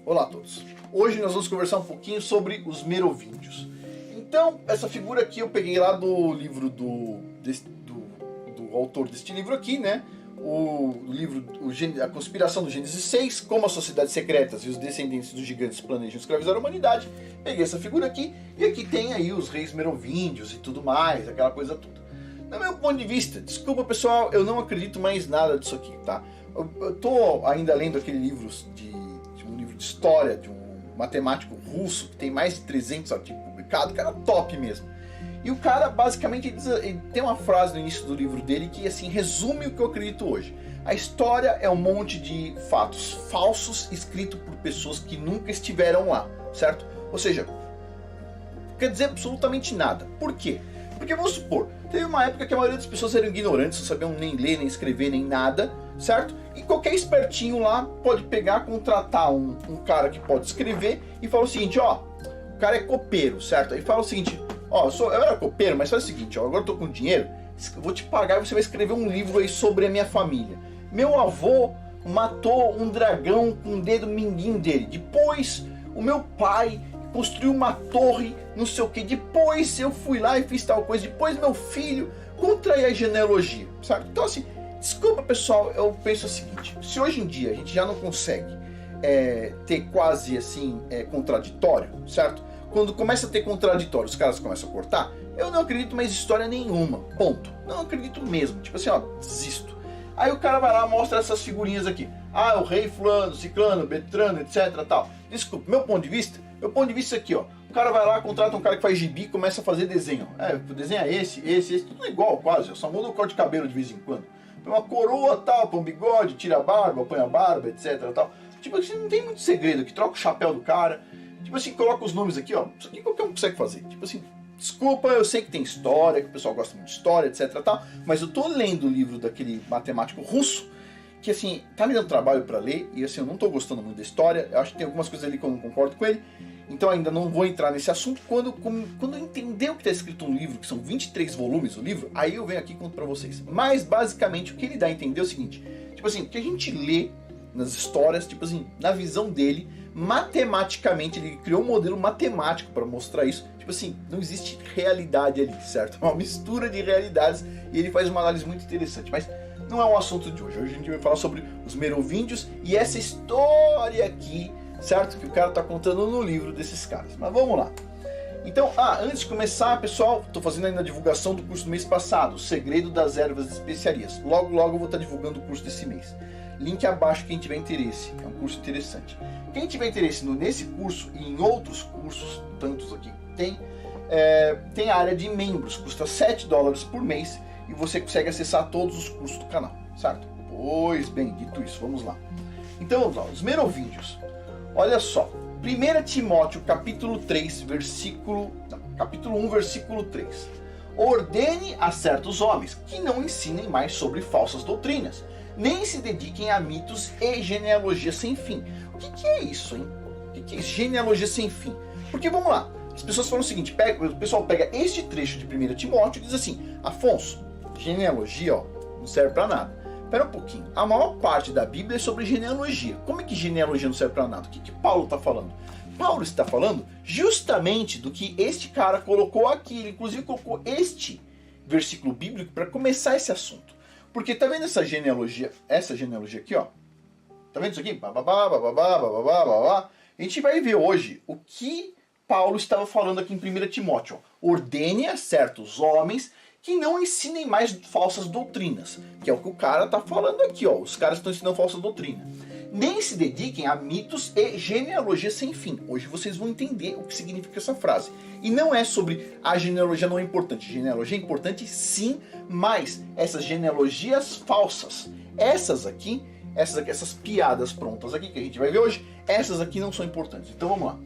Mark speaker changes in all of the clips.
Speaker 1: Olá a todos. Hoje nós vamos conversar um pouquinho sobre os merovíngios. Então, essa figura aqui eu peguei lá do livro do autor deste livro aqui, né? O livro A Conspiração do Gênesis 6, como as sociedades secretas e os descendentes dos gigantes planejam escravizar a humanidade. Peguei essa figura aqui e aqui tem aí os reis merovíngios e tudo mais, aquela coisa toda. No meu ponto de vista, desculpa pessoal, eu não acredito mais nada disso aqui, tá? Eu tô ainda lendo aquele livro um livro de história de um matemático russo que tem mais de 300 artigos publicados, cara top mesmo. E o cara basicamente ele tem uma frase no início do livro dele que assim resume o que eu acredito hoje. A história é um monte de fatos falsos escritos por pessoas que nunca estiveram lá, certo? Ou seja, quer dizer absolutamente nada. Por quê? Porque vamos supor, teve uma época que a maioria das pessoas eram ignorantes, não sabiam nem ler, nem escrever, nem nada, certo? E qualquer espertinho lá pode pegar, contratar um cara que pode escrever e falar o seguinte, ó, o cara é copeiro, certo? Aí fala o seguinte, ó, eu era copeiro, mas faz o seguinte, ó, agora eu tô com dinheiro, eu vou te pagar e você vai escrever um livro aí sobre a minha família. Meu avô matou um dragão com o dedo mindinho dele, depois o meu pai construiu uma torre, não sei o que, depois eu fui lá e fiz tal coisa, depois meu filho contrai a genealogia, sabe? Então assim, desculpa pessoal, eu penso o seguinte, se hoje em dia a gente já não consegue ter quase assim contraditório, certo? Quando começa a ter contraditório, os caras começam a cortar, eu não acredito mais em história nenhuma, ponto, não acredito mesmo, tipo assim, ó, desisto. Aí o cara vai lá e mostra essas figurinhas aqui, o rei fulano, ciclano, betrano, etc, tal. Desculpa, meu ponto de vista aqui, ó. O cara vai lá, contrata um cara que faz gibi e começa a fazer desenho. Desenha esse, tudo igual quase. Só muda o corte de cabelo de vez em quando. Põe uma coroa, tal, põe um bigode, tira a barba, põe a barba, etc, tal. Tipo assim, não tem muito segredo aqui. Troca o chapéu do cara. Tipo assim, coloca os nomes aqui, ó. Isso aqui qualquer um consegue fazer. Tipo assim, desculpa, eu sei que tem história, que o pessoal gosta muito de história, etc, tal. Mas eu tô lendo o livro daquele matemático russo, que assim, tá me dando trabalho para ler, e assim, eu não tô gostando muito da história, eu acho que tem algumas coisas ali que eu não concordo com ele, então ainda não vou entrar nesse assunto. Quando eu entender o que está escrito no livro, que são 23 volumes o livro, aí eu venho aqui e conto para vocês. Mas basicamente o que ele dá a entender é o seguinte, tipo assim, o que a gente lê nas histórias, tipo assim, na visão dele, matematicamente, ele criou um modelo matemático para mostrar isso, tipo assim, não existe realidade ali, certo? É uma mistura de realidades, e ele faz uma análise muito interessante, mas não é um assunto de hoje. Hoje a gente vai falar sobre os merovíngios e essa história aqui, certo? Que o cara tá contando no livro desses caras. Mas vamos lá. Então, antes de começar, pessoal, tô fazendo ainda a divulgação do curso do mês passado, O Segredo das Ervas e Especiarias. Logo, logo eu vou estar divulgando o curso desse mês. Link abaixo quem tiver interesse. É um curso interessante. Quem tiver interesse nesse curso e em outros cursos, tantos aqui tem a área de membros. Custa $7 por mês. E você consegue acessar todos os cursos do canal, certo? Pois bem, dito isso, vamos lá. Então vamos lá, os merovíngios. Olha só, 1 Timóteo capítulo 1, versículo 3. Ordene a certos homens que não ensinem mais sobre falsas doutrinas, nem se dediquem a mitos e genealogia sem fim. O que é isso, hein? O que é isso? Genealogia sem fim. Porque vamos lá, as pessoas falam o seguinte, o pessoal pega este trecho de 1 Timóteo e diz assim, Afonso, genealogia, ó, não serve pra nada. Pera um pouquinho, a maior parte da Bíblia é sobre genealogia. Como é que genealogia não serve pra nada? O que Paulo está falando? Paulo está falando justamente do que este cara colocou aqui. Ele inclusive colocou este versículo bíblico para começar esse assunto. Porque tá vendo essa genealogia aqui, ó? Tá vendo isso aqui? A gente vai ver hoje o que Paulo estava falando aqui em 1 Timóteo. Ó. Ordene a certos homens que não ensinem mais falsas doutrinas, que é o que o cara tá falando aqui, ó. Os caras estão ensinando falsa doutrina. Nem se dediquem a mitos e genealogia sem fim. Hoje vocês vão entender o que significa essa frase. E não é sobre a genealogia não é importante. Genealogia é importante sim, mas essas genealogias falsas, essas piadas prontas aqui que a gente vai ver hoje, essas aqui não são importantes. Então vamos lá.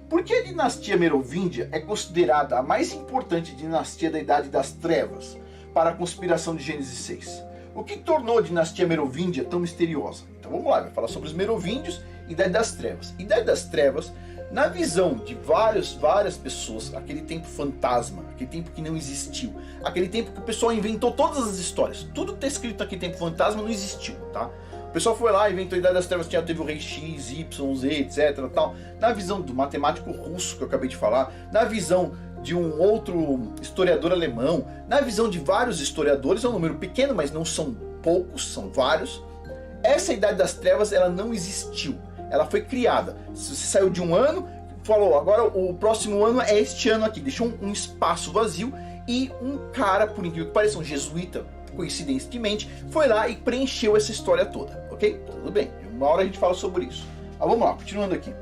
Speaker 1: Por que a dinastia merovíngia é considerada a mais importante dinastia da Idade das Trevas para a conspiração de Gênesis 6? O que tornou a dinastia merovíngia tão misteriosa? Então vamos lá, vai falar sobre os merovíngios e Idade das Trevas. Idade das Trevas, na visão de várias pessoas, aquele tempo fantasma, aquele tempo que não existiu, aquele tempo que o pessoal inventou todas as histórias, tudo que está escrito aqui tempo fantasma não existiu, tá? O pessoal foi lá, inventou a Idade das Trevas, teve o rei X, Y, Z, etc. Tal. Na visão do matemático russo que eu acabei de falar, na visão de um outro historiador alemão, na visão de vários historiadores, é um número pequeno, mas não são poucos, são vários. Essa Idade das Trevas, ela não existiu, ela foi criada. Se você saiu de um ano, falou, agora o próximo ano é este ano aqui, deixou um espaço vazio e um cara, por incrível que pareça, um jesuíta, coincidentemente, foi lá e preencheu essa história toda, ok? Tudo bem, uma hora a gente fala sobre isso. Mas vamos lá, continuando aqui.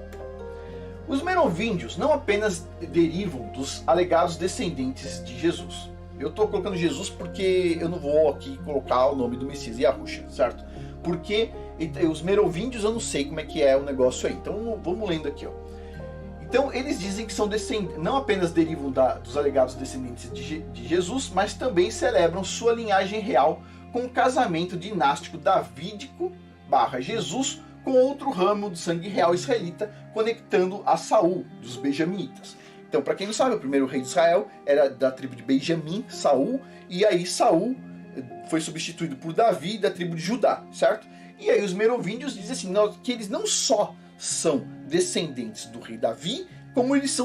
Speaker 1: Os merovíndios não apenas derivam dos alegados descendentes de Jesus. Eu estou colocando Jesus porque eu não vou aqui colocar o nome do Messias Yahushua, certo? Porque os merovíndios eu não sei como é que é o negócio aí. Então vamos lendo aqui, ó. Então eles dizem que são não apenas derivam dos alegados descendentes de Jesus, mas também celebram sua linhagem real com o casamento dinástico davídico / Jesus com outro ramo do sangue real israelita, conectando a Saul, dos benjaminitas. Então, para quem não sabe, o primeiro rei de Israel era da tribo de Benjamim, Saul, e aí Saul foi substituído por Davi, da tribo de Judá, certo? E aí os merovíndios dizem assim, que eles não só são descendentes do rei Davi, como eles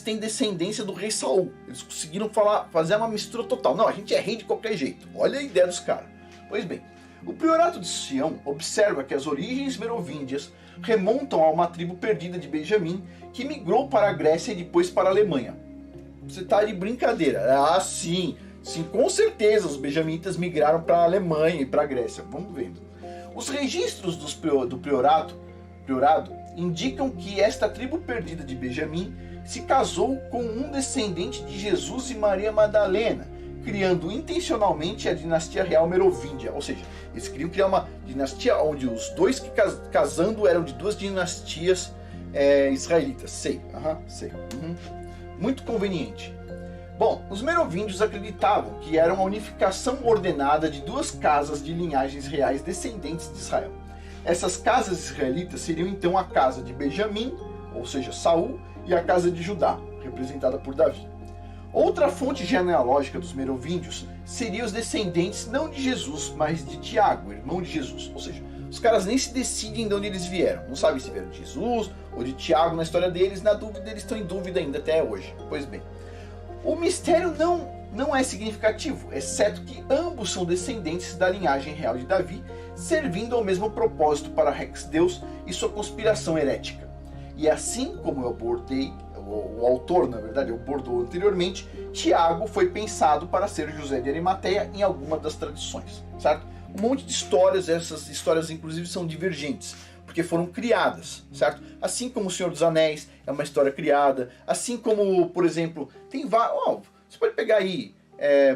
Speaker 1: têm descendência do rei Saul. Eles conseguiram fazer uma mistura total. Não, a gente é rei de qualquer jeito. Olha a ideia dos caras. Pois bem, o priorato de Sião observa que as origens merovíndias remontam a uma tribo perdida de Benjamim que migrou para a Grécia e depois para a Alemanha. Você está de brincadeira. Ah, sim, com certeza os benjamitas migraram para a Alemanha e para a Grécia. Vamos vendo. Os registros do priorado indicam que esta tribo perdida de Benjamim se casou com um descendente de Jesus e Maria Madalena, criando intencionalmente a dinastia real merovíndia. Ou seja, eles queriam criar uma dinastia onde os dois que casando eram de duas dinastias israelitas. Sei. Muito conveniente. Bom, os merovíndios acreditavam que era uma unificação ordenada de duas casas de linhagens reais descendentes de Israel. Essas casas israelitas seriam então a casa de Benjamim, ou seja, Saul, e a casa de Judá, representada por Davi. Outra fonte genealógica dos merovíndios seria os descendentes não de Jesus, mas de Tiago, irmão de Jesus. Ou seja, os caras nem se decidem de onde eles vieram. Não sabem se vieram de Jesus ou de Tiago na história deles. Na dúvida, eles estão em dúvida ainda até hoje. Pois bem, o mistério não é significativo, exceto que ambos são descendentes da linhagem real de Davi, servindo ao mesmo propósito para Rex Deus e sua conspiração herética. E assim como eu abordei, o autor, na verdade, abordou anteriormente, Tiago foi pensado para ser José de Arimateia em alguma das tradições, certo? Um monte de histórias, essas histórias inclusive são divergentes, porque foram criadas, certo? Assim como o Senhor dos Anéis é uma história criada, assim como, por exemplo, tem vários... você pode pegar aí,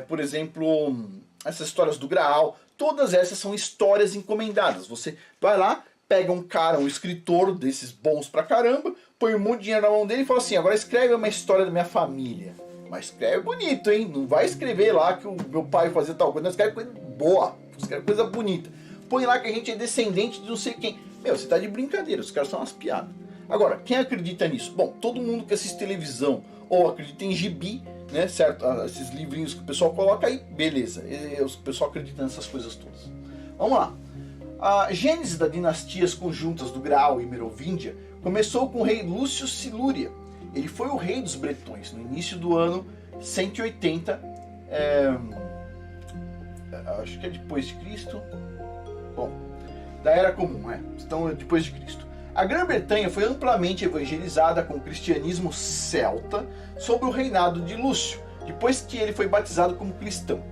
Speaker 1: por exemplo, essas histórias do Graal, todas essas são histórias encomendadas. Você vai lá, pega um cara, um escritor desses bons pra caramba, põe um monte de dinheiro na mão dele e fala assim, agora escreve uma história da minha família. Mas escreve bonito, hein? Não vai escrever lá que o meu pai fazia tal coisa, não, escreve coisa boa, escreve coisa bonita. Põe lá que a gente é descendente de não sei quem. Meu, você tá de brincadeira, os caras são umas piadas. Agora, quem acredita nisso? Bom, todo mundo que assiste televisão ou acredita em gibi, né, certo? Esses livrinhos que o pessoal coloca aí, beleza. O pessoal acredita nessas coisas todas. Vamos lá. A gênese das dinastias conjuntas do Graal e Merovíndia começou com o rei Lúcio Silúria. Ele foi o rei dos bretões no início do ano 180, acho que é depois de Cristo. Bom, da Era Comum, então depois de Cristo. A Grã-Bretanha foi amplamente evangelizada com o cristianismo celta sob o reinado de Lúcio, depois que ele foi batizado como cristão.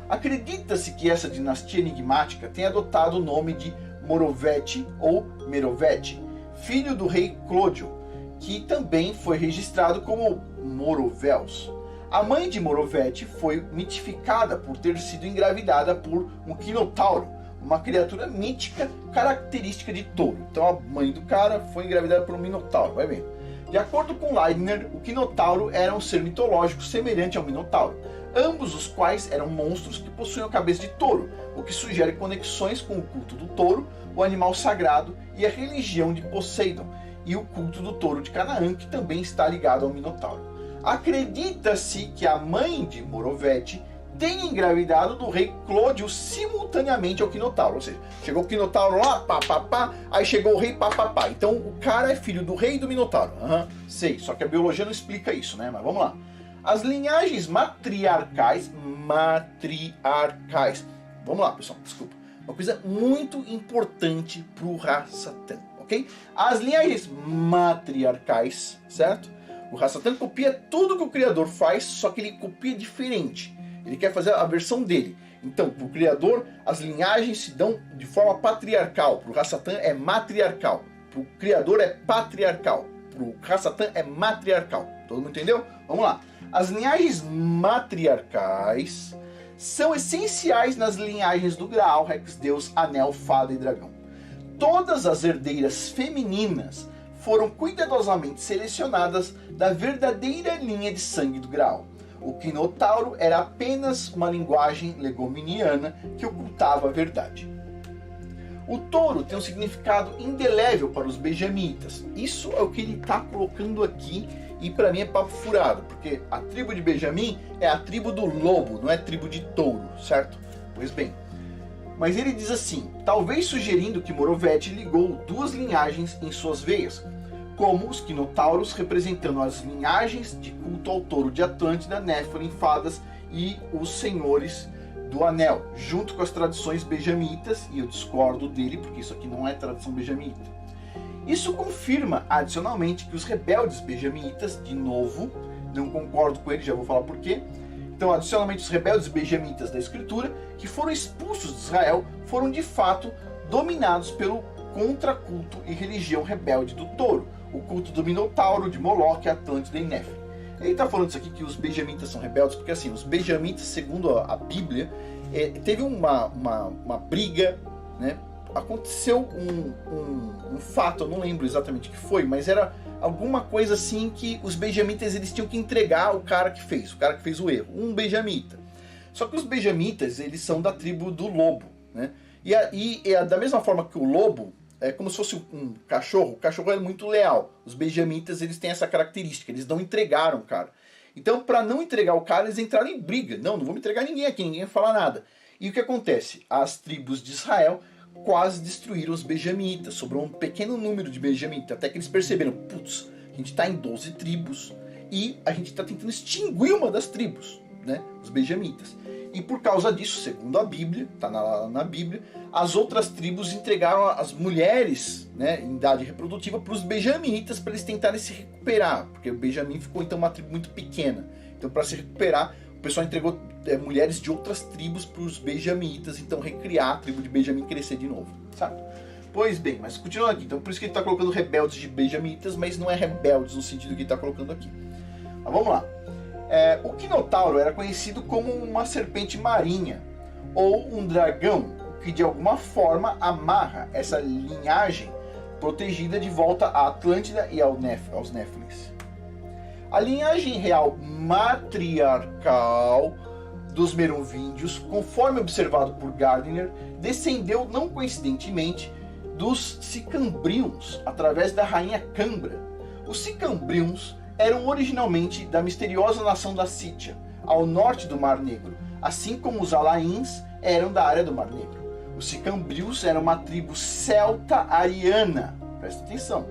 Speaker 1: Acredita-se que essa dinastia enigmática tenha adotado o nome de Morovete ou Merovete, filho do rei Clódio, que também foi registrado como Morovels. A mãe de Morovete foi mitificada por ter sido engravidada por um quinotauro, uma criatura mítica característica de touro. Então a mãe do cara foi engravidada por um minotauro, vai vendo. De acordo com Leibniz, o quinotauro era um ser mitológico semelhante ao minotauro, ambos os quais eram monstros que possuíam a cabeça de touro, o que sugere conexões com o culto do touro, o animal sagrado e a religião de Poseidon, e o culto do touro de Canaã, que também está ligado ao minotauro. Acredita-se que a mãe de Morovete tenha engravidado do rei Clódio simultaneamente ao Quinotauro. Ou seja, chegou o Quinotauro lá, pá, pá, pá, aí chegou o rei, pá, pá, pá. Então o cara é filho do rei e do Minotauro. Sei, só que a biologia não explica isso, né? Mas vamos lá. As linhagens matriarcais, vamos lá, pessoal, desculpa. Uma coisa muito importante pro Hasatan, ok? As linhagens matriarcais, certo? O Hasatan copia tudo que o Criador faz, só que ele copia diferente. Ele quer fazer a versão dele. Então, para o Criador, as linhagens se dão de forma patriarcal. Para o Hasatan é matriarcal. Para o Criador é patriarcal. Para o Hasatan é matriarcal. Todo mundo entendeu? Vamos lá. As linhagens matriarcais são essenciais nas linhagens do Graal, Rex, Deus, Anel, Fada e Dragão. Todas as herdeiras femininas foram cuidadosamente selecionadas da verdadeira linha de sangue do Graal. O Quinotauro era apenas uma linguagem legominiana que ocultava a verdade. O touro tem um significado indelével para os benjamitas. Isso é o que ele está colocando aqui e para mim é papo furado, porque a tribo de Benjamim é a tribo do lobo, não é a tribo de touro, certo? Pois bem, mas ele diz assim, talvez sugerindo que Morovete ligou duas linhagens em suas veias, como os quinotauros representando as linhagens de culto ao touro de Atlântida, Néfilim, fadas e os senhores do anel, junto com as tradições benjamitas, e eu discordo dele porque isso aqui não é tradição benjamita. Isso confirma adicionalmente que os rebeldes benjamitas, de novo, não concordo com ele, já vou falar por quê. Então, adicionalmente, os rebeldes benjamitas da escritura, que foram expulsos de Israel, foram de fato dominados pelo contraculto e religião rebelde do touro, o culto do Minotauro, de Moloque, Atlântida e Néfilim. Ele está falando isso aqui que os benjamitas são rebeldes, porque assim, os benjamitas, segundo a Bíblia, teve uma briga, né? Aconteceu um fato, eu não lembro exatamente o que foi, mas era alguma coisa assim que os benjamitas eles tinham que entregar o cara que fez o erro, um benjamita. Só que os benjamitas, eles são da tribo do lobo, né? E da mesma forma que o lobo, é como se fosse um cachorro. O cachorro é muito leal. Os benjamitas, eles têm essa característica. Eles não entregaram o cara. Então, para não entregar o cara, eles entraram em briga. Não vamos entregar ninguém aqui. Ninguém vai falar nada. E o que acontece? As tribos de Israel quase destruíram os benjamitas. Sobrou um pequeno número de benjamitas. Até que eles perceberam, putz, a gente está em 12 tribos. E a gente está tentando extinguir uma das tribos, né? Os benjamitas. E por causa disso, segundo a Bíblia, está na Bíblia, as outras tribos entregaram as mulheres, né, em idade reprodutiva para os benjamitas, para eles tentarem se recuperar, porque o Benjamim ficou então uma tribo muito pequena. Então, para se recuperar, o pessoal entregou mulheres de outras tribos para os benjamitas, então recriar a tribo de Benjamim crescer de novo, sabe? Pois bem, mas continuando aqui, então por isso que ele está colocando rebeldes de benjamitas, mas não é rebeldes no sentido que ele está colocando aqui. Mas vamos lá. O Quinotauro era conhecido como uma serpente marinha ou um dragão que de alguma forma amarra essa linhagem protegida de volta à Atlântida e aos Néfilins. A linhagem real matriarcal dos merovíndios, conforme observado por Gardner, descendeu não coincidentemente dos sicambrions através da rainha Cambra. Os sicambrions eram originalmente da misteriosa nação da Sítia, ao norte do Mar Negro, assim como os Alains eram da área do Mar Negro. Os sicambrios eram uma tribo celta-ariana, presta atenção,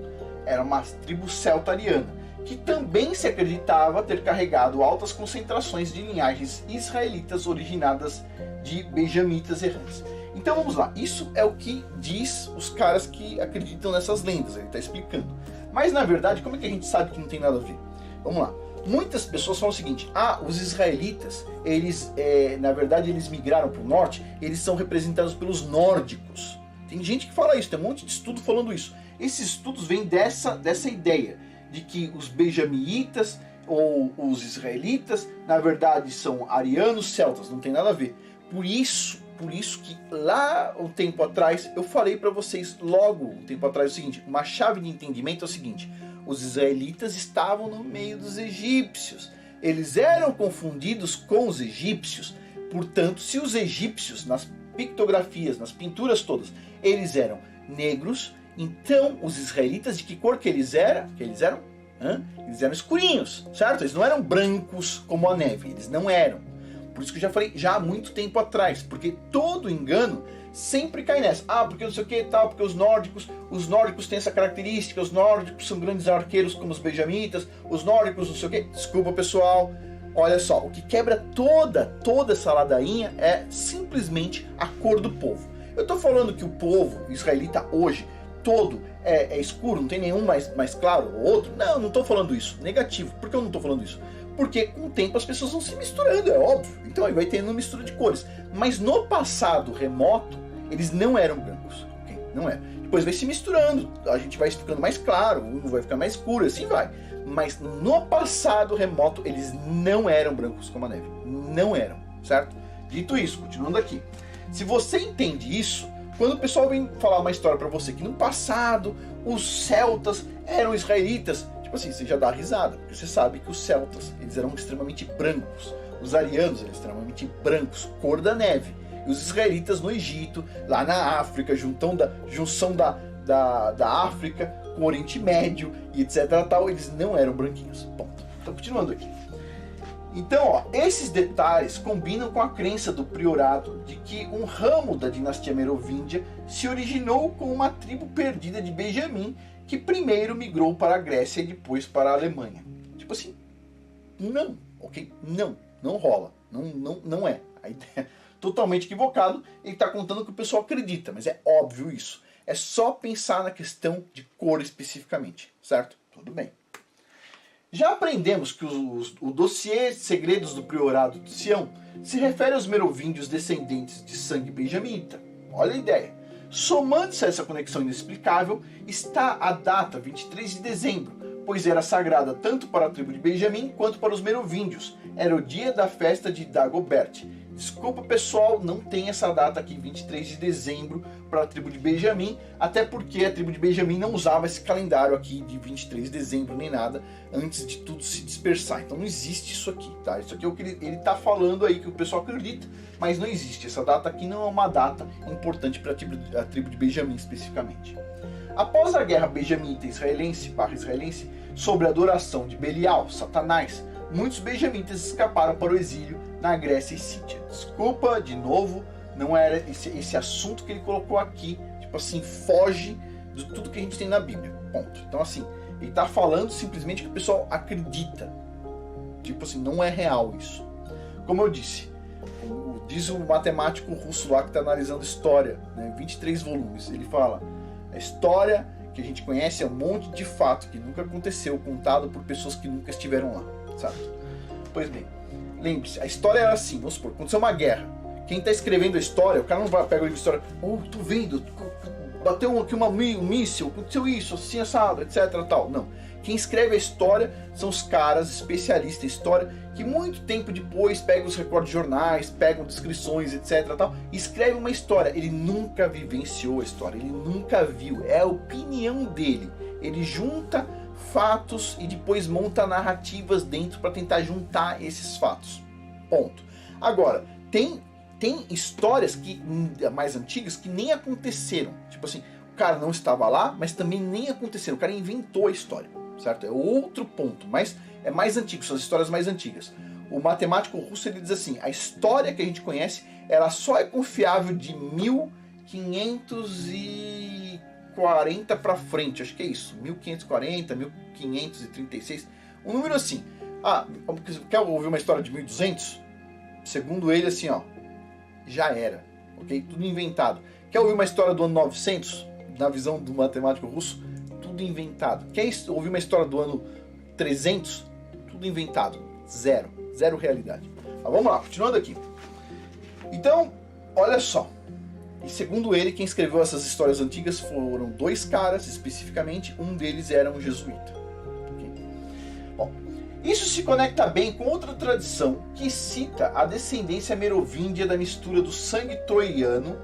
Speaker 1: era uma tribo celta-ariana, que também se acreditava ter carregado altas concentrações de linhagens israelitas originadas de benjamitas errantes. Então vamos lá, isso é o que diz os caras que acreditam nessas lendas, ele está explicando. Mas na verdade, como é que a gente sabe que não tem nada a ver? Vamos lá. Muitas pessoas falam o seguinte, os israelitas, eles, na verdade, eles migraram para o norte, eles são representados pelos nórdicos. Tem gente que fala isso, tem um monte de estudo falando isso. Esses estudos vêm dessa ideia de que os benjamitas ou os israelitas, na verdade, são arianos celtas, não tem nada a ver. Por isso que lá um tempo atrás, eu falei para vocês logo um tempo atrás o seguinte, uma chave de entendimento é o seguinte, os israelitas estavam no meio dos egípcios, eles eram confundidos com os egípcios, portanto, se os egípcios, nas pictografias, nas pinturas todas, eles eram negros, então os israelitas de que cor que eles eram? Eles eram escurinhos, certo? Eles não eram brancos como a neve, eles não eram. Por isso que eu já falei já há muito tempo atrás, porque todo engano sempre cai nessa. Ah, porque não sei o que tal, porque os nórdicos têm essa característica, os nórdicos são grandes arqueiros como os benjamitas, os nórdicos não sei o que. Desculpa, pessoal. Olha só, o que quebra toda essa ladainha é simplesmente a cor do povo. Eu estou falando que o povo israelita hoje todo é escuro, não tem nenhum mais claro ou outro. Não estou falando isso. Negativo. Por que eu não estou falando isso? Porque com o tempo as pessoas vão se misturando, é óbvio. Então aí vai tendo uma mistura de cores. Mas no passado remoto, eles não eram brancos. Okay? Não é. Depois vai se misturando, a gente vai ficando mais claro, um vai ficar mais escuro, assim vai. Mas no passado remoto, eles não eram brancos como a neve. Não eram, certo? Dito isso, continuando aqui. Se você entende isso, quando o pessoal vem falar uma história pra você que no passado os celtas eram israelitas, tipo assim, você já dá risada, porque você sabe que os celtas, eles eram extremamente brancos. Os arianos eram extremamente brancos, cor da neve. E os israelitas no Egito, lá na África, junção da África com o Oriente Médio e etc. tal, eles não eram branquinhos. Ponto. Então, continuando aqui. Então, ó, esses detalhes combinam com a crença do priorado de que um ramo da dinastia merovíndia se originou com uma tribo perdida de Benjamim, que primeiro migrou para a Grécia e depois para a Alemanha. Tipo assim, não, ok? Não rola. Não é. A ideia é totalmente equivocado. Ele está contando que o pessoal acredita, mas é óbvio isso. É só pensar na questão de cor especificamente, certo? Tudo bem. Já aprendemos que o dossiê Segredos do Priorado de Sião se refere aos merovíndios descendentes de sangue benjamita. Olha a ideia. Somando-se a essa conexão inexplicável, está a data 23 de dezembro, pois era sagrada tanto para a tribo de Benjamim quanto para os merovíndios. Era o dia da festa de Dagobert. Desculpa, pessoal, não tem essa data aqui, 23 de dezembro, para a tribo de Benjamim, até porque a tribo de Benjamim não usava esse calendário aqui de 23 de dezembro nem nada, antes de tudo se dispersar. Então não existe isso aqui, tá? Isso aqui é o que ele está falando aí, que o pessoal acredita, mas não existe. Essa data aqui não é uma data importante para a tribo de Benjamim especificamente. Após a guerra benjamita israelense, sobre a adoração de Belial, Satanás, muitos benjamitas escaparam para o exílio na Grécia e Síria. Desculpa, de novo, não era esse assunto que ele colocou aqui, tipo assim, foge de tudo que a gente tem na Bíblia, ponto. Então assim, ele está falando simplesmente que o pessoal acredita, tipo assim, não é real isso. Como eu disse, diz o matemático russo lá que está analisando história, né, 23 volumes, ele fala, a história que a gente conhece é um monte de fato que nunca aconteceu, contado por pessoas que nunca estiveram lá, sabe? Pois bem, lembre-se, a história era assim, vamos supor, aconteceu uma guerra. Quem está escrevendo a história, o cara não vai pegar o livro de história, tô vendo, bateu aqui um míssil, aconteceu isso, assim, assado, etc, tal. Não. Quem escreve a história são os caras especialistas em história, que muito tempo depois pegam os recortes de jornais, pegam descrições, etc, tal, e escreve uma história. Ele nunca vivenciou a história, ele nunca viu, é a opinião dele. Ele junta fatos e depois monta narrativas dentro para tentar juntar esses fatos. Ponto. Agora, tem histórias que mais antigas que nem aconteceram. Tipo assim, o cara não estava lá, mas também nem aconteceram. O cara inventou a história, certo? É outro ponto, mas é mais antigo, são as histórias mais antigas. O matemático russo ele diz assim, a história que a gente conhece, ela só é confiável de 1540 para frente, acho que é isso, 1540, 1536, um número assim. Ah, quer ouvir uma história de 1200? Segundo ele, assim, ó, já era, ok? Tudo inventado. Quer ouvir uma história do ano 900? Na visão do matemático russo, tudo inventado. Quer ouvir uma história do ano 300? Tudo inventado. Zero realidade. Mas vamos lá, continuando aqui. Então, olha só. E segundo ele, quem escreveu essas histórias antigas foram dois caras, especificamente. Um deles era um jesuíta. Okay? Bom, isso se conecta bem com outra tradição que cita a descendência merovíndia da mistura do sangue troiano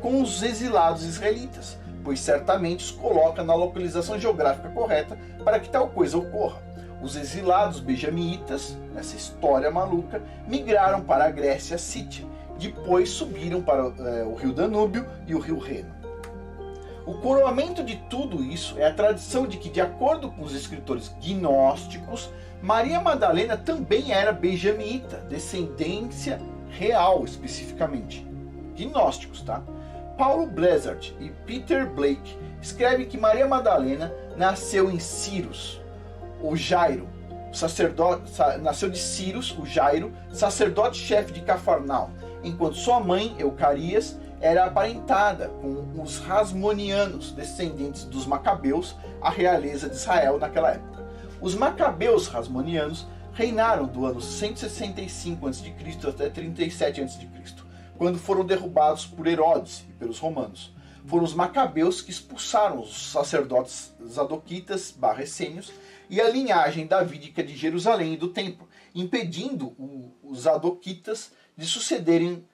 Speaker 1: com os exilados israelitas, pois certamente os coloca na localização geográfica correta para que tal coisa ocorra. Os exilados benjamitas, nessa história maluca, migraram para a Grécia Sítia, depois subiram para o rio Danúbio e o rio Reno. O coroamento de tudo isso é a tradição de que, de acordo com os escritores gnósticos, Maria Madalena também era benjamita, descendência real especificamente. Gnósticos, tá? Paulo Blazard e Peter Blake escrevem que Maria Madalena nasceu em Cyrus, o Jairo, nasceu de Cyrus, o Jairo, sacerdote-chefe de Cafarnaum, enquanto sua mãe, Eucarias, era aparentada com os Hasmonianos, descendentes dos Macabeus, a realeza de Israel naquela época. Os Macabeus Hasmonianos reinaram do ano 165 a.C. até 37 a.C., quando foram derrubados por Herodes e pelos romanos. Foram os Macabeus que expulsaram os sacerdotes zadoquitas /essênios e a linhagem davídica de Jerusalém e do templo, impedindo os zadoquitas de sucederem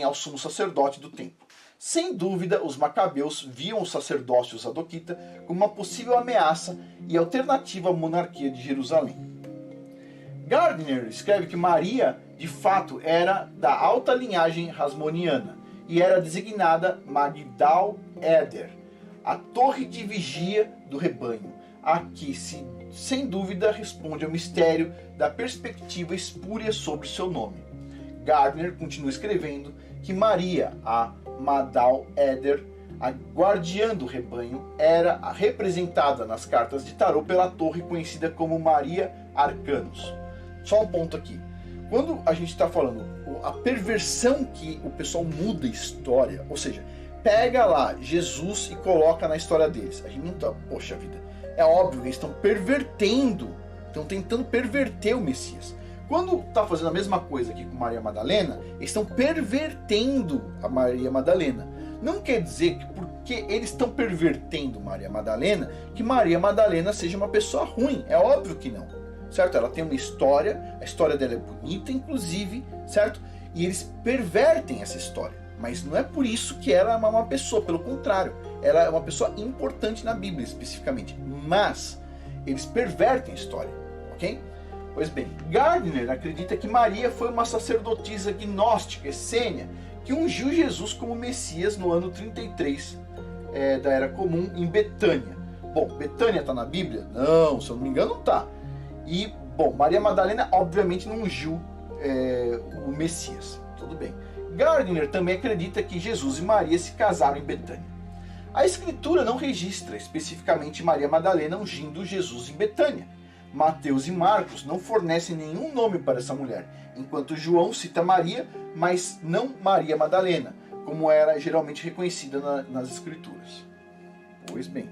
Speaker 1: ao sumo sacerdote do templo. Sem dúvida, os Macabeus viam o sacerdócio zadoquita como uma possível ameaça e alternativa à monarquia de Jerusalém. Gardner escreve que Maria, de fato, era da alta linhagem hasmoniana e era designada Magdal Eder, a torre de vigia do rebanho, a que, sem dúvida, responde ao mistério da perspectiva espúria sobre seu nome. Gardner continua escrevendo que Maria, a Magdal Eder, a guardiã do rebanho, era representada nas cartas de tarô pela torre conhecida como Maria Arcanus. Só um ponto aqui. Quando a gente está falando a perversão que o pessoal muda a história, ou seja, pega lá Jesus e coloca na história deles. A gente não tá, poxa vida, é óbvio que eles estão pervertendo, estão tentando perverter o Messias. Quando está fazendo a mesma coisa aqui com Maria Madalena, eles estão pervertendo a Maria Madalena. Não quer dizer que porque eles estão pervertendo Maria Madalena, que Maria Madalena seja uma pessoa ruim. É óbvio que não. Certo? Ela tem uma história, a história dela é bonita, inclusive, certo? E eles pervertem essa história. Mas não é por isso que ela é uma má pessoa, pelo contrário. Ela é uma pessoa importante na Bíblia, especificamente. Mas eles pervertem a história, ok? Pois bem, Gardner acredita que Maria foi uma sacerdotisa gnóstica, essênia, que ungiu Jesus como Messias no ano 33 da Era Comum, em Betânia. Bom, Betânia está na Bíblia? Não, se eu não me engano, não está. E, bom, Maria Madalena obviamente não ungiu o Messias. Tudo bem. Gardner também acredita que Jesus e Maria se casaram em Betânia. A Escritura não registra especificamente Maria Madalena ungindo Jesus em Betânia. Mateus e Marcos não fornecem nenhum nome para essa mulher, enquanto João cita Maria, mas não Maria Madalena, como era geralmente reconhecida nas Escrituras. Pois bem.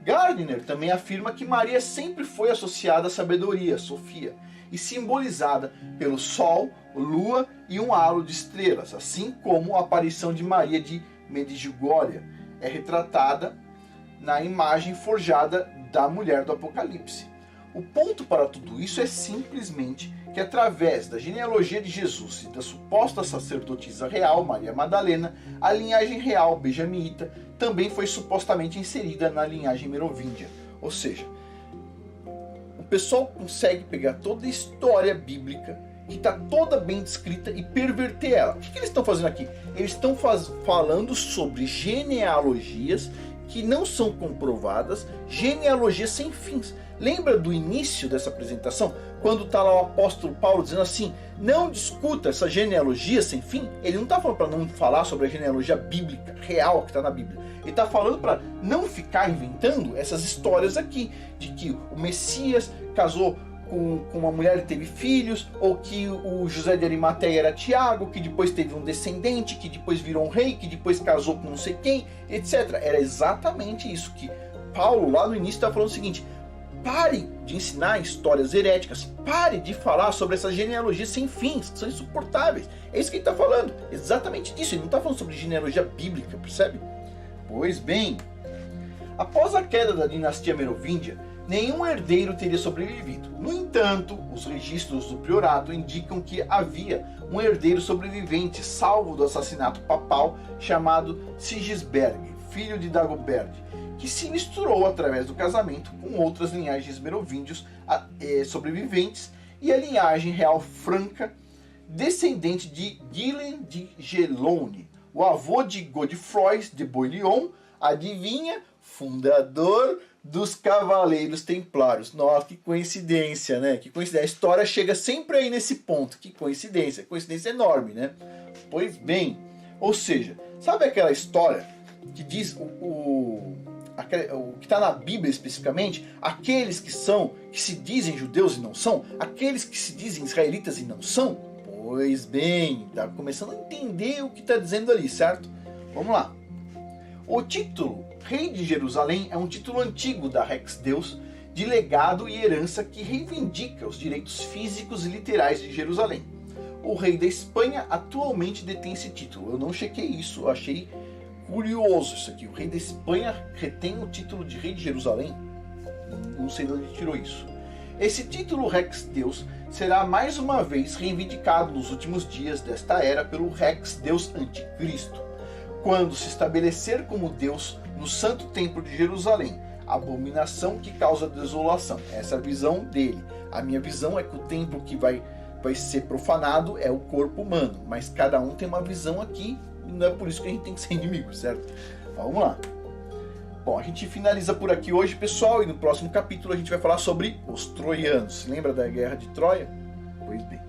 Speaker 1: Gardner também afirma que Maria sempre foi associada à sabedoria, Sofia, e simbolizada pelo Sol, Lua e um halo de estrelas, assim como a aparição de Maria de Medjugorje é retratada na imagem forjada da mulher do Apocalipse. O ponto para tudo isso é simplesmente que através da genealogia de Jesus e da suposta sacerdotisa real, Maria Madalena, a linhagem real benjamita também foi supostamente inserida na linhagem merovíndia. Ou seja, o pessoal consegue pegar toda a história bíblica, que está toda bem descrita, e perverter ela. O que eles estão fazendo aqui? Eles estão falando sobre genealogias que não são comprovadas, genealogias sem fins. Lembra do início dessa apresentação? Quando está lá o apóstolo Paulo dizendo assim, não discuta essa genealogia sem fim? Ele não está falando para não falar sobre a genealogia bíblica, real, que está na Bíblia. Ele está falando para não ficar inventando essas histórias aqui, de que o Messias casou com uma mulher e teve filhos, ou que o José de Arimateia era Tiago, que depois teve um descendente, que depois virou um rei, que depois casou com não sei quem, etc. Era exatamente isso que Paulo, lá no início, está falando o seguinte: pare de ensinar histórias heréticas, pare de falar sobre essas genealogias sem fins, que são insuportáveis. É isso que ele está falando, exatamente disso. Ele não está falando sobre genealogia bíblica, percebe? Pois bem, após a queda da dinastia merovíndia, nenhum herdeiro teria sobrevivido. No entanto, os registros do priorato indicam que havia um herdeiro sobrevivente, salvo do assassinato papal, chamado Sigisberg, filho de Dagobert, que se misturou através do casamento com outras linhagens merovíndios sobreviventes e a linhagem real franca, descendente de Guilain de Gelone, o avô de Godefroy de Bouillon, adivinha, fundador dos Cavaleiros Templários. Nossa, que coincidência, né? Que coincidência. A história chega sempre aí nesse ponto. Que coincidência. Coincidência enorme, né? Pois bem, ou seja, sabe aquela história que diz o que está na Bíblia especificamente? Aqueles que se dizem judeus e não são? Aqueles que se dizem israelitas e não são? Pois bem, tá começando a entender o que está dizendo ali, certo? Vamos lá. O título Rei de Jerusalém é um título antigo da Rex Deus, de legado e herança que reivindica os direitos físicos e literais de Jerusalém. O rei da Espanha atualmente detém esse título. Eu não chequei isso, eu achei curioso isso aqui. O rei da Espanha retém o título de Rei de Jerusalém? Não sei de onde tirou isso. Esse título Rex Deus será mais uma vez reivindicado nos últimos dias desta era pelo Rex Deus Anticristo, quando se estabelecer como Deus no Santo Templo de Jerusalém, abominação que causa desolação. Essa é a visão dele. A minha visão é que o templo que vai ser profanado é o corpo humano, mas cada um tem uma visão aqui, e não é por isso que a gente tem que ser inimigo, certo? Vamos lá. Bom, a gente finaliza por aqui hoje, pessoal, e no próximo capítulo a gente vai falar sobre os troianos. Lembra da Guerra de Troia? Pois bem.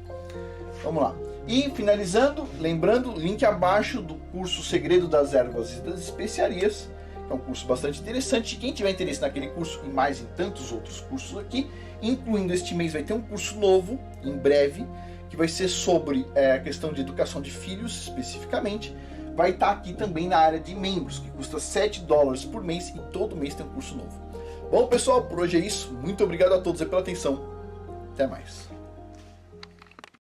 Speaker 1: Vamos lá. E finalizando, lembrando, link abaixo do curso Segredo das Ervas e das Especiarias, que é um curso bastante interessante. Quem tiver interesse naquele curso e mais em tantos outros cursos aqui, incluindo este mês vai ter um curso novo, em breve, que vai ser sobre a questão de educação de filhos, especificamente. Vai estar aqui também na área de membros, que custa $7 por mês e todo mês tem um curso novo. Bom, pessoal, por hoje é isso. Muito obrigado a todos pela atenção. Até mais.